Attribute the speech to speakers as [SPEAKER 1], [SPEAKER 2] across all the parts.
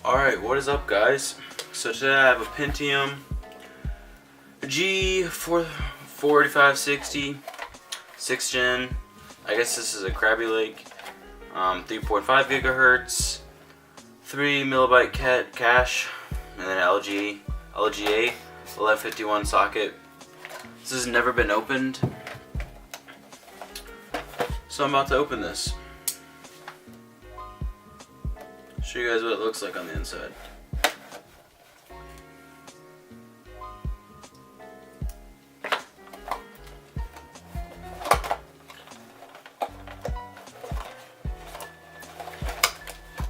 [SPEAKER 1] Alright, what is up, guys? So today I have a Pentium G4560 6th gen. I guess this is a Krabby Lake, 3.5 gigahertz, 3 millibyte cache, and then LGA 1151 socket. This has never been opened, so I'm about to open this. Show you guys what it looks like on the inside.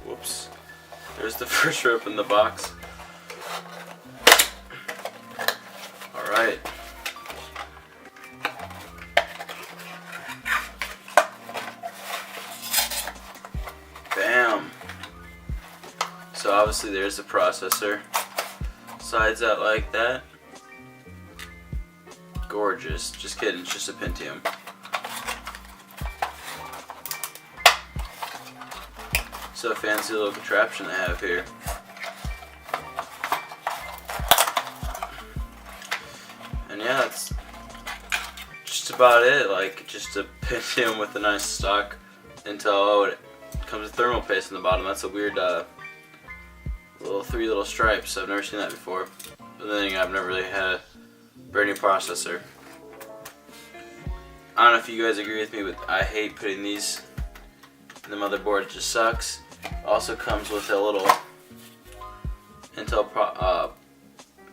[SPEAKER 1] Whoops. There's the first rip in the box. Alright. Bam. So obviously there's the processor. Sides out like that. Gorgeous. Just kidding, it's just a Pentium. So a fancy little contraption they have here. And yeah, that's just about it. Like, just a Pentium with a nice stock Intel. Oh, it comes with thermal paste on the bottom. That's a weird three little stripes. I've never seen that before. But then again, I've never really had a brand new processor. I don't know if you guys agree with me, but I hate putting these in the motherboard. It just sucks. Also comes with a little Intel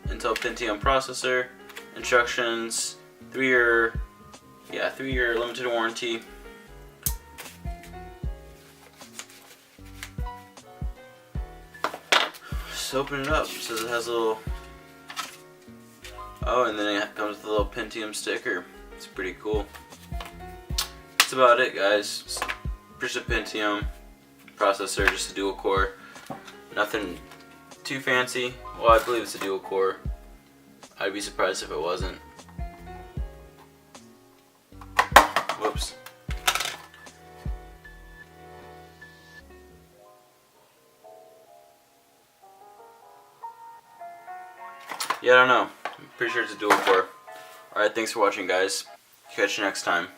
[SPEAKER 1] Pentium processor, instructions, 3-year limited warranty. Just open it up. It says it has a little. Oh, and then it comes with a little Pentium sticker. It's pretty cool. That's about it, guys. Just a Pentium processor, just a dual core. Nothing too fancy. Well, I believe it's a dual core. I'd be surprised if it wasn't. Whoops. Yeah, I don't know. I'm pretty sure it's a dual core. Alright, thanks for watching, guys. Catch you next time.